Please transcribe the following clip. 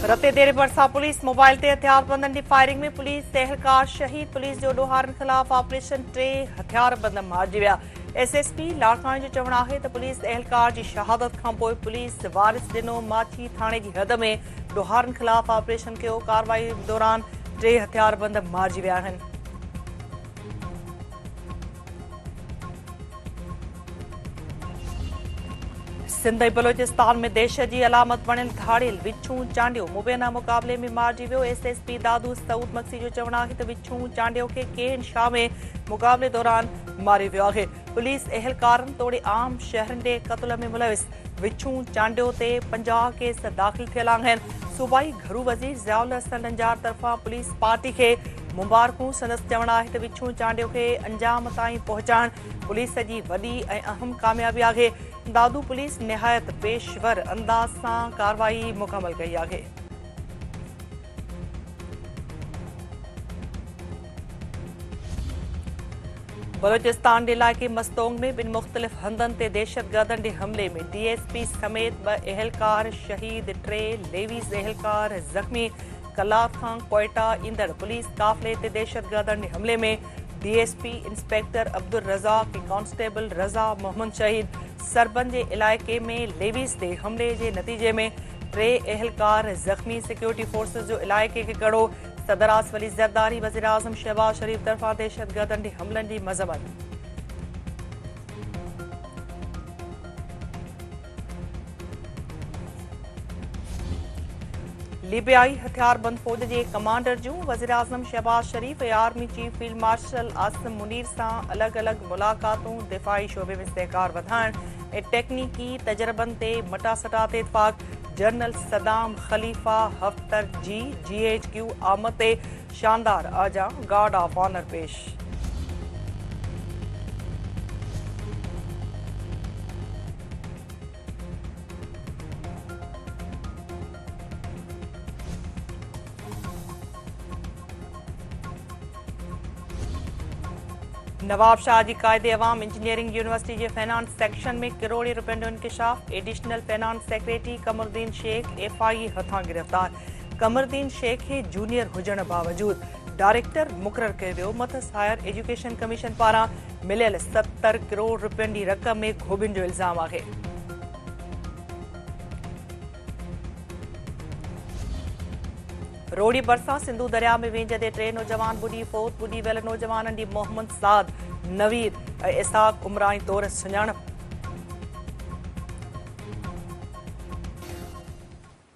रते देर बरसा police mobile ते हथियारबंदनि जी firing में पुलिस एहलकार शहीद। पुलिस जो ॾोहारनि खिलाफ ऑपरेशन 3 हथियारबंद मारिजी विया। एसएसपी लाड़काणे जो चवणु आहे त पुलिस एहलकार जी शहादत खां पोइ पुलिस वारिस ॾिनो माछी थाणे जी हद में ॾोहारनि खिलाफ ऑपरेशन कयो। कार्रवाई दौरान 3 हथियारबंद मारिजी विया आहिनि। सिंध ऐं बलोचिस्तान में देश जी अलामत बणियल धाड़ियल विछूं चांडियो मुबैना मुक़ाबले में मारिजी वियो। एसएसपी दादू सऊद मक्सी जो चवणु आहे त विछूं चांडियो खे केन शाह में मुक़ाबले दौरान मारियो वियो आहे। पुलिस एहलकारनि तोड़े आम शहरनि जे क़त्ल में मुलविस विछूं चांडियो ते 50 केस दाख़िल थियल आहिनि। सूबाई घरू वज़ीर ज़ियाउल हसन नंजार तरफ़ां पुलिस पार्टी खे मुबारकूं। संदसि चवणु आहे त विछूं चांडियो खे अंजाम ताईं पहुचाइण पुलिस जी वॾी ऐं अहम कामयाबी आहे। दादू पुलिस निहायत पेशवर अंदाज सां कार्रवाई मुकमल कई आहे। बलोचिस्तान जे इलाइक़े मस्तोंग में 2 मुख़्तलिफ़ हंधनि ते दहशतगर्दनि जे हमले में डीएसपी समेत 2 एहलकार शहीद, 3 लेवीज़ एहलकार ज़ख़्मी। कलाक खां क्वेटा ईंदड़ पुलिस काफ़िले ते दहशतगर्दनि जे हमले में डीएसपी इंस्पेक्टर अब्दुल रज़ाक ऐं कांस्टेबल रज़ा मोहम्मद शहीद। सरबन जे इलाइक़े में लेवीज़ ते हमले जे नतीजे में 3 एहलकार ज़ख़्मी। सिक्योरिटी फोर्सेस जो इलाइक़े खे कड़ो। सदर आसिफ अली ज़रदारी वज़ीर आज़म शहबाज शरीफ़ तरफ़ां दहशतगर्दनि जे हमलनि जी मज़म्मत। लीबियाई हथियारबंद फौज जे कमांडर जूं वज़ीर आज़म शहबाज शरीफ़ ऐं army chief field marshal Asim Munir सां अलॻि अलॻि मुलाक़ातूं दिफ़ाई शोबे में सहकार वधाइण ऐं टेक्नीकी तजरबनि ते मटासटा ते इतफ़ाक़। जनरल सदाम ख़लीफ़ा हफ्तर जी GHQ आमद ते शानदार आजा गार्ड ऑफ ऑनर पेश। नवाब शाह जी कायदे अवाम इंजीनियरिंग यूनिवर्सिटी जे फाइनेंस सेक्शन में करोड़े रुपयनि जो इंकशाफ। Additional finance secretary Qamaruddin Shaikh FIE हथां गिरफ़्तार। कमरुद्दीन शेख खे जूनियर हुजण बावजूद डायरेक्टर मुक़ररु कयो वियो। मथस हायर एजुकेशन कमीशन पारां मिलियल 70 करोड़ रुपयनि जी रक़म में घोबियुनि जो इल्ज़ाम आहे। रोड़ी बरसां सिंधु दरिया में वेंझ ते 3 नौजवान बुॾी फौत। बुॾी वियल नौजवाननि जी मोहम्मद साद, नवीद ऐं इसाक उमरानी तौर सुञाणप।